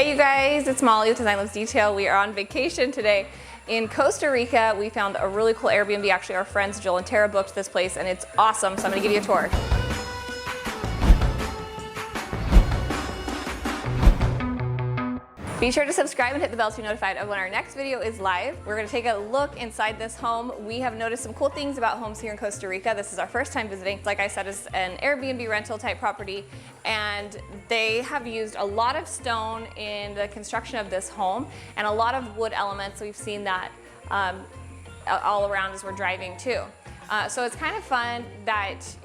Hey you guys, it's Molly with Design Loves Detail. We are on vacation today in Costa Rica. We found a really cool Airbnb. Actually, our friends Jill and Tara booked this place and it's awesome, so I'm gonna give you a tour. Be sure to subscribe and hit the bell to be notified of when our next video is live. We're going to take a look inside this home. We have noticed some cool things about homes here in Costa Rica. This is our first time visiting. Like I said, it's an Airbnb rental type property, and they have used a lot of stone in the construction of this home and a lot of wood elements. We've seen that all around as we're driving too. So it's kind of fun that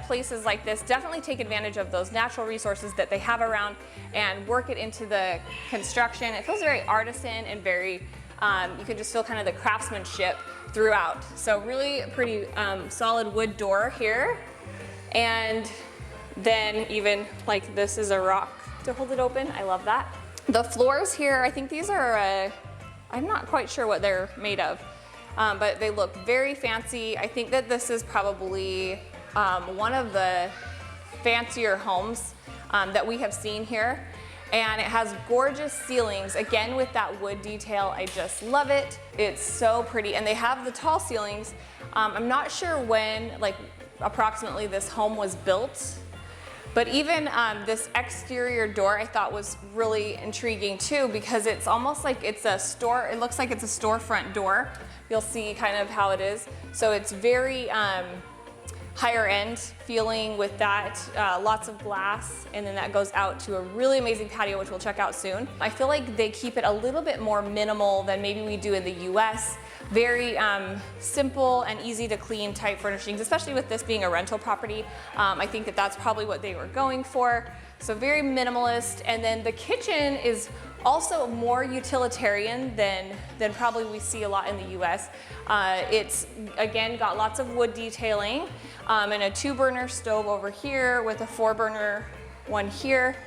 places like this definitely take advantage of those natural resources that they have around and work it into the construction. It feels very artisan and very, you can just feel kind of the craftsmanship throughout. So really pretty solid wood door here. And then even like this is a rock to hold it open. I love that. The floors here, I think these are, I'm not quite sure what they're made of, but they look very fancy. I think that this is probably one of the fancier homes that we have seen here, and it has gorgeous ceilings, again with that wood detail. I just love it. It's so pretty, and they have the tall ceilings. I'm not sure when, like approximately this home was built, but even this exterior door I thought was really intriguing too, because it's almost like it's a store. It looks like it's a storefront door. You'll see kind of how it is. So it's very higher end feeling with that, lots of glass, and then that goes out to a really amazing patio, which we'll check out soon. I feel like they keep it a little bit more minimal than maybe we do in the US. Very simple and easy to clean type furnishings, especially with this being a rental property. I think that that's probably what they were going for. So very minimalist. And then the kitchen is also more utilitarian than probably we see a lot in the US. It's again got lots of wood detailing, and a 2-burner stove over here with a 4-burner one here.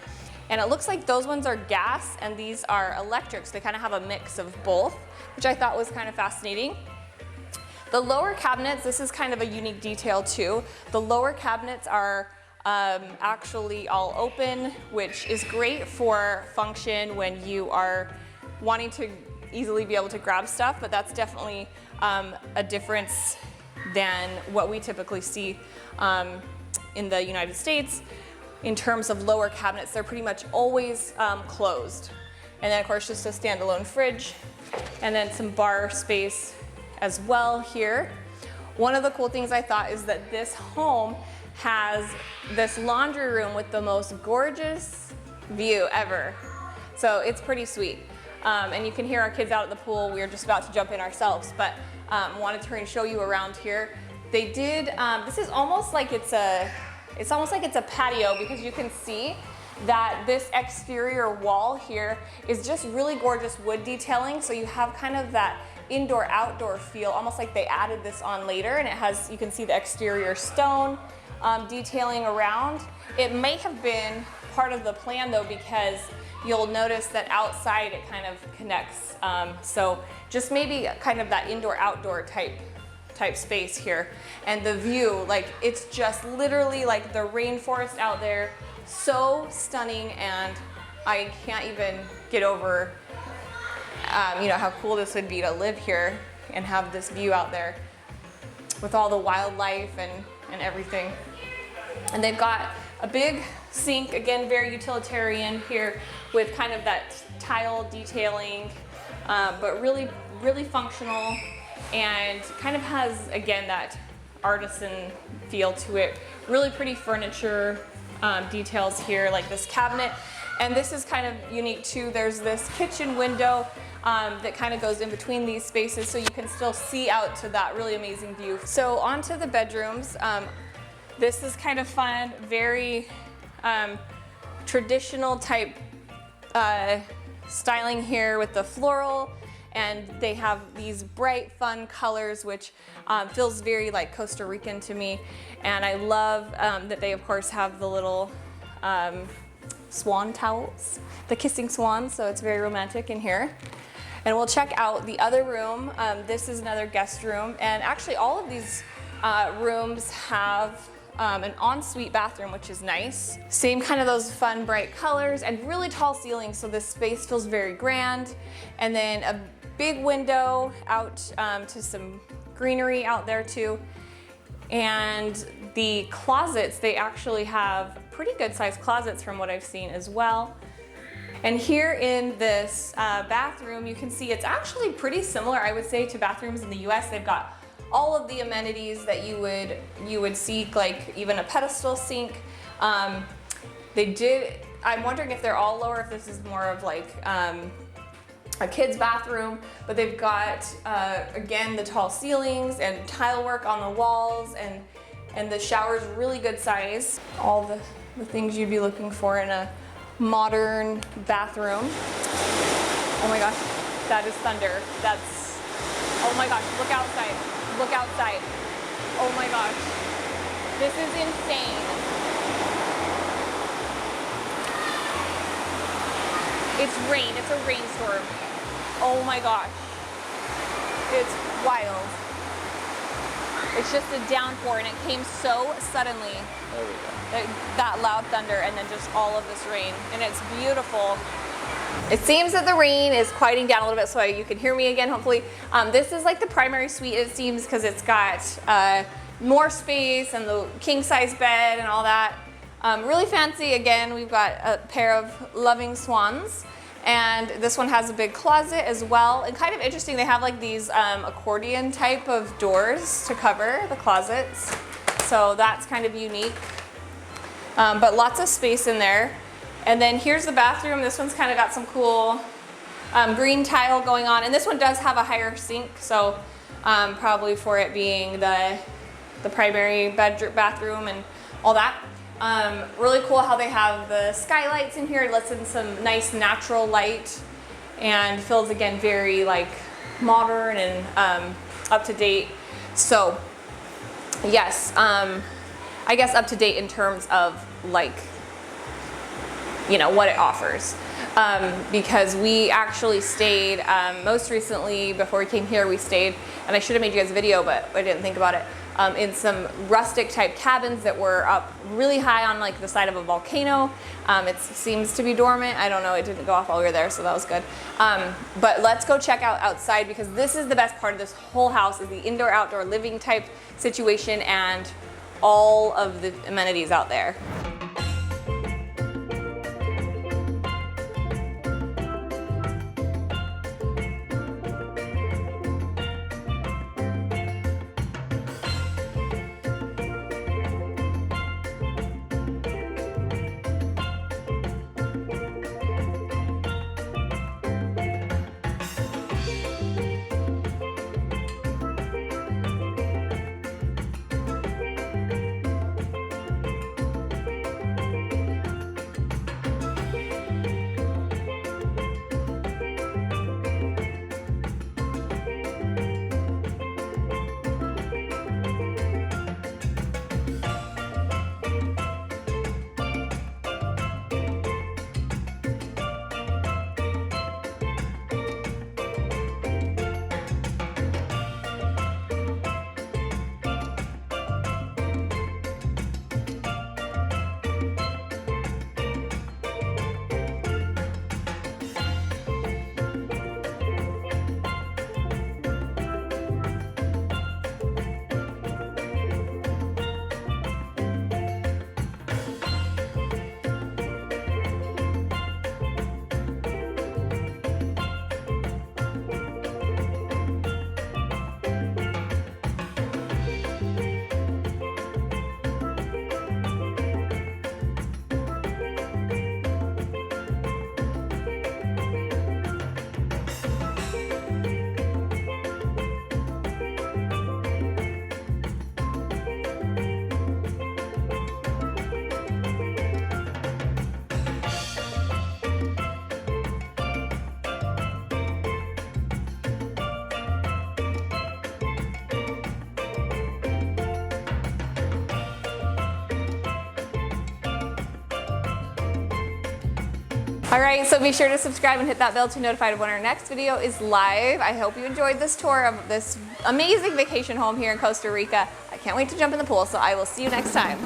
And it looks like those ones are gas and these are electric, so they kind of have a mix of both, which I thought was kind of fascinating. The lower cabinets, this is kind of a unique detail too. The lower cabinets are actually all open, which is great for function when you are wanting to easily be able to grab stuff, but that's definitely a difference than what we typically see in the United States. In terms of lower cabinets, they're pretty much always closed. And then of course just a standalone fridge, and then some bar space as well here. One of the cool things I thought is that this home has this laundry room with the most gorgeous view ever. So it's pretty sweet. And you can hear our kids out at the pool. We were just about to jump in ourselves, but wanted to show you around here. They did, this is almost like it's a patio, because you can see that this exterior wall here is just really gorgeous wood detailing. So you have kind of that indoor-outdoor feel, almost like they added this on later, and it has, you can see the exterior stone detailing around. It may have been part of the plan though, because you'll notice that outside it kind of connects. So just maybe kind of that indoor-outdoor type space here. And the view, like it's just literally like the rainforest out there. So stunning, and I can't even get over you know, how cool this would be to live here and have this view out there with all the wildlife and everything. And they've got a big sink, again very utilitarian here with kind of that tile detailing, but really functional, and kind of has again that artisan feel to it. Really pretty furniture details here, like this cabinet. And this is kind of unique too. There's this kitchen window that kind of goes in between these spaces, so you can still see out to that really amazing view. So onto the bedrooms. This is kind of fun, very traditional type styling here with the floral, and they have these bright, fun colors, which feels very like Costa Rican to me. And I love that they of course have the little swan towels, the kissing swans, so it's very romantic in here. And we'll check out the other room. This is another guest room, and actually all of these rooms have an ensuite bathroom, which is nice. Same kind of those fun bright colors and really tall ceilings, so this space feels very grand. And then a big window out to some greenery out there too. And the closets, they actually have pretty good sized closets from what I've seen as well. And here in this bathroom, you can see it's actually pretty similar, I would say, to bathrooms in the US. They've got all of the amenities that you would seek, like even a pedestal sink. I'm wondering if they're all lower, if this is more of like a kid's bathroom, but they've got, again, the tall ceilings and tile work on the walls, and the shower's really good size. All the things you'd be looking for in a modern bathroom. Oh my gosh, that is thunder. Oh my gosh, look outside. Look outside. Oh my gosh. This is insane. It's rain, it's a rainstorm. Oh my gosh. It's wild. It's just a downpour, and it came so suddenly. There we go. That loud thunder, and then just all of this rain, and it's beautiful. It seems that the rain is quieting down a little bit, so you can hear me again, hopefully. This is like the primary suite, it seems, because it's got more space and the king-size bed and all that. Really fancy. Again, we've got a pair of loving swans. And this one has a big closet as well. And kind of interesting, they have like these accordion type of doors to cover the closets. So that's kind of unique. But lots of space in there. And then here's the bathroom. This one's kind of got some cool green tile going on. And this one does have a higher sink. So probably for it being the primary bathroom and all that. Really cool how they have the skylights in here. It lets in some nice natural light and feels, again, very like modern and up to date. So yes, I guess up to date in terms of like, you know, what it offers. Because we actually stayed, most recently before we came here, we stayed, and I should have made you guys a video, but I didn't think about it, in some rustic type cabins that were up really high on like the side of a volcano. It seems to be dormant. I don't know, it didn't go off while we were there, so that was good. But let's go check out outside, because this is the best part of this whole house, is the indoor-outdoor living type situation and all of the amenities out there. All right, so be sure to subscribe and hit that bell to be notified when our next video is live. I hope you enjoyed this tour of this amazing vacation home here in Costa Rica. I Can't wait to jump in the pool, so I will see you next time.